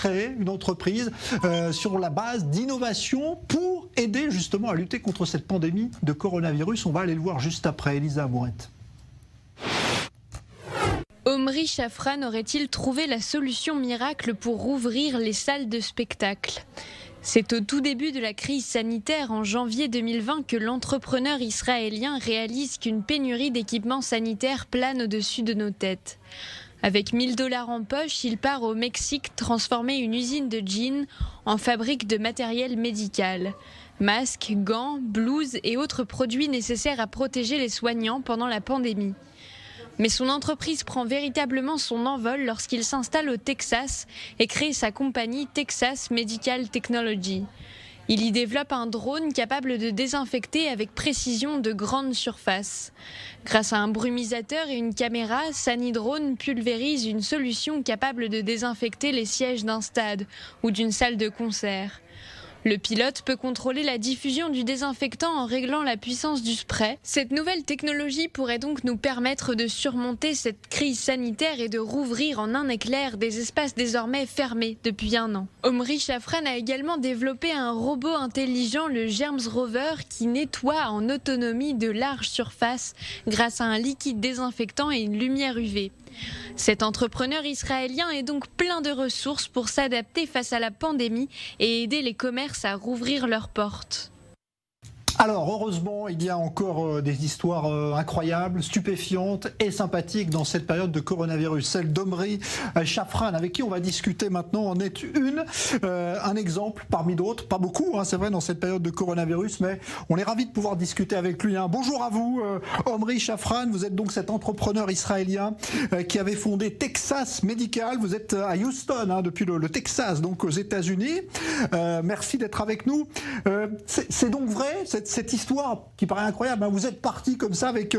créé une entreprise sur la base d'innovation pour aider justement à lutter contre cette pandémie de coronavirus. On va aller le voir juste après. Elisa Amourette. Omri Shafran aurait-il trouvé la solution miracle pour rouvrir les salles de spectacle ? C'est au tout début de la crise sanitaire, en janvier 2020, que l'entrepreneur israélien réalise qu'une pénurie d'équipements sanitaires plane au-dessus de nos têtes. Avec 1 000 $ en poche, il part au Mexique transformer une usine de jeans en fabrique de matériel médical. Masques, gants, blouses et autres produits nécessaires à protéger les soignants pendant la pandémie. Mais son entreprise prend véritablement son envol lorsqu'il s'installe au Texas et crée sa compagnie Texas Medical Technology. Il y développe un drone capable de désinfecter avec précision de grandes surfaces. Grâce à un brumisateur et une caméra, Sanidrone pulvérise une solution capable de désinfecter les sièges d'un stade ou d'une salle de concert. Le pilote peut contrôler la diffusion du désinfectant en réglant la puissance du spray. Cette nouvelle technologie pourrait donc nous permettre de surmonter cette crise sanitaire et de rouvrir en un éclair des espaces désormais fermés depuis 1 an. Omri Shafran a également développé un robot intelligent, le Germs Rover, qui nettoie en autonomie de larges surfaces grâce à un liquide désinfectant et une lumière UV. Cet entrepreneur israélien est donc plein de ressources pour s'adapter face à la pandémie et aider les commerces à rouvrir leurs portes. Alors, heureusement, il y a encore des histoires incroyables, stupéfiantes et sympathiques dans cette période de coronavirus. Celle d'Omri Shafran, avec qui on va discuter maintenant, en est une. Un exemple parmi d'autres, pas beaucoup, hein, c'est vrai, dans cette période de coronavirus, mais on est ravis de pouvoir discuter avec lui. Hein. Bonjour à vous, Omri Shafran. Vous êtes donc cet entrepreneur israélien qui avait fondé Texas Medical. Vous êtes à Houston, hein, depuis le Texas, donc aux États-Unis. Merci d'être avec nous. C'est donc vrai, cette histoire qui paraît incroyable, hein, vous êtes parti comme ça avec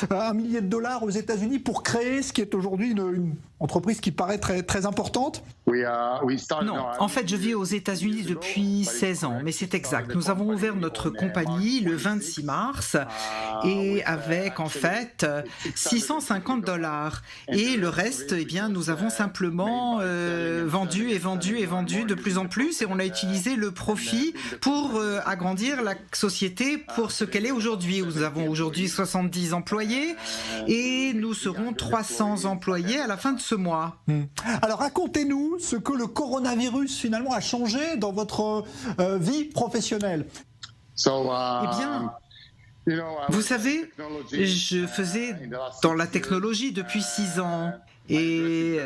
1 millier de dollars aux États-Unis pour créer ce qui est aujourd'hui une entreprise qui paraît très, très importante. Non, en fait, je vis aux États-Unis depuis 16 ans, mais c'est exact. Nous avons ouvert notre compagnie le 26 mars et avec en fait 650 $. Et le reste, eh bien, nous avons simplement vendu de plus en plus et on a utilisé le profit pour agrandir la société pour ce qu'elle est aujourd'hui. Nous avons aujourd'hui 70 employés et nous serons 300 employés à la fin de ce mois. Alors racontez-nous ce que le coronavirus finalement a changé dans votre vie professionnelle. Eh bien, vous savez, je faisais dans la technologie depuis 6 ans. Et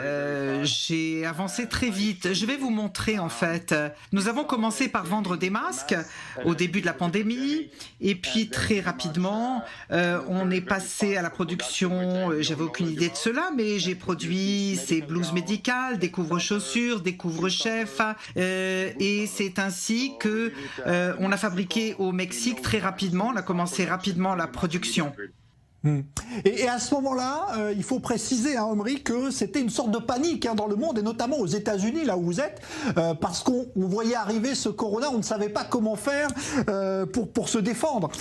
j'ai avancé très vite. Je vais vous montrer en fait. Nous avons commencé par vendre des masques au début de la pandémie et puis très rapidement on est passé à la production. J'avais aucune idée de cela, mais j'ai produit ces blouses médicales, des couvre-chaussures, des couvre-chefs et c'est ainsi que on a fabriqué au Mexique très rapidement. On a commencé rapidement la production. Et à ce moment-là, il faut préciser, hein, Omri, que c'était une sorte de panique dans le monde, et notamment aux États-Unis, là où vous êtes, parce qu'on voyait arriver ce corona, on ne savait pas comment faire pour se défendre.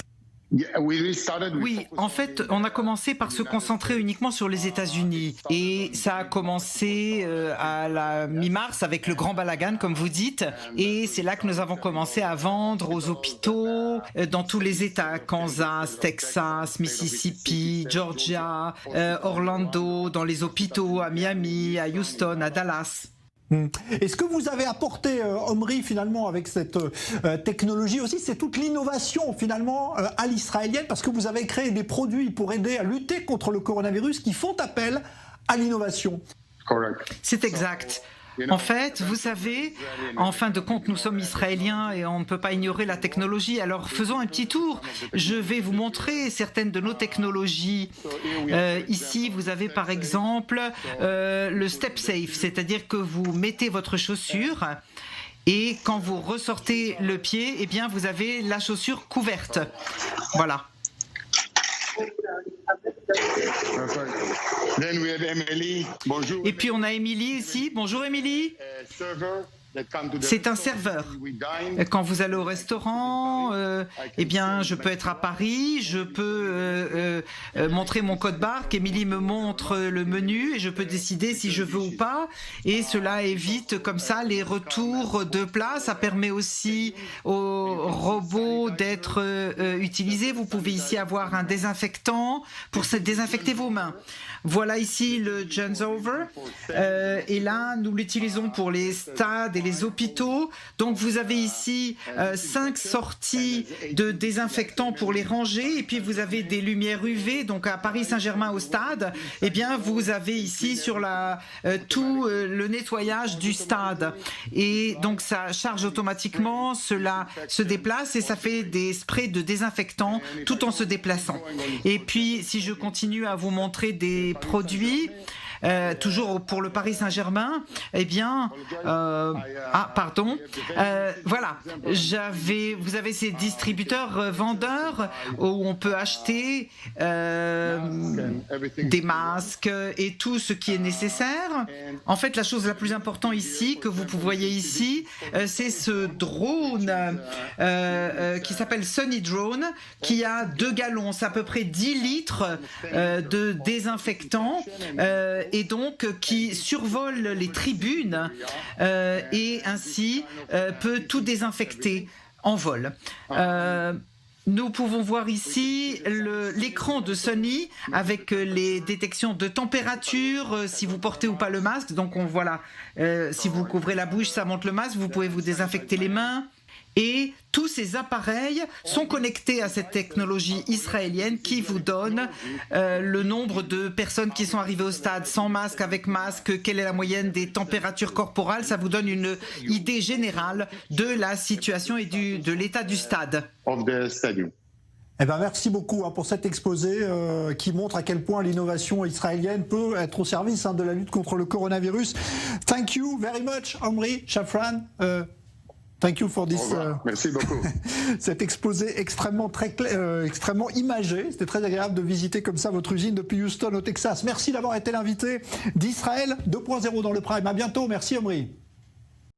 Oui, en fait, on a commencé par se concentrer uniquement sur les États-Unis et ça a commencé à la mi-mars avec le grand balagan, comme vous dites, et c'est là que nous avons commencé à vendre aux hôpitaux dans tous les États, Kansas, Texas, Mississippi, Georgia, Orlando, dans les hôpitaux à Miami, à Houston, à Dallas. Et ce que vous avez apporté, Omri, finalement, avec cette technologie aussi, c'est toute l'innovation, finalement, à l'israélienne, parce que vous avez créé des produits pour aider à lutter contre le coronavirus qui font appel à l'innovation. C'est exact. En fait, vous savez, en fin de compte, nous sommes israéliens et on ne peut pas ignorer la technologie. Alors, faisons un petit tour. Je vais vous montrer certaines de nos technologies. Ici, vous avez par exemple le Step Safe, c'est-à-dire que vous mettez votre chaussure et quand vous ressortez le pied, eh bien, vous avez la chaussure couverte. Voilà. Then we have Emily. Bonjour. Et puis on a Émilie ici. Bonjour Émilie. c'est un serveur. Quand vous allez au restaurant, eh bien, je peux être à Paris, je peux montrer mon code barre, qu'Émilie me montre le menu et je peux décider si je veux ou pas. Et cela évite comme ça les retours de plats. Ça permet aussi aux robots d'être utilisés. Vous pouvez ici avoir un désinfectant pour désinfecter vos mains. Voilà ici le Jones Over et là nous l'utilisons pour les stades et les hôpitaux. Donc vous avez ici 5 sorties de désinfectants pour les ranger et puis vous avez des lumières UV. Donc à Paris Saint-Germain au stade, eh bien vous avez ici sur tout le nettoyage du stade et donc ça charge automatiquement, cela se déplace et ça fait des sprays de désinfectant tout en se déplaçant. Et puis si je continue à vous montrer des produits, toujours pour le Paris Saint-Germain, eh bien, voilà, vous avez ces distributeurs vendeurs où on peut acheter des masques et tout ce qui est nécessaire. En fait, la chose la plus importante ici, que vous voyez ici, c'est ce drone qui s'appelle Sunny Drone, qui a 2 gallons, c'est à peu près 10 litres de désinfectant et donc qui survole les tribunes et ainsi peut tout désinfecter en vol. Nous pouvons voir ici l'écran de Sony avec les détections de température, si vous portez ou pas le masque. Donc voilà, si vous couvrez la bouche, ça monte le masque, vous pouvez vous désinfecter les mains. Et tous ces appareils sont connectés à cette technologie israélienne qui vous donne le nombre de personnes qui sont arrivées au stade sans masque, avec masque, quelle est la moyenne des températures corporelles. Ça vous donne une idée générale de la situation et de l'état du stade. Eh ben, merci beaucoup pour cet exposé qui montre à quel point l'innovation israélienne peut être au service de la lutte contre le coronavirus. Thank you very much, Omri Shafran. Thank you for this. Merci beaucoup. Cet exposé extrêmement imagé. C'était très agréable de visiter comme ça votre usine depuis Houston au Texas. Merci d'avoir été l'invité d'Israël 2.0 dans le Prime. À bientôt. Merci Omri.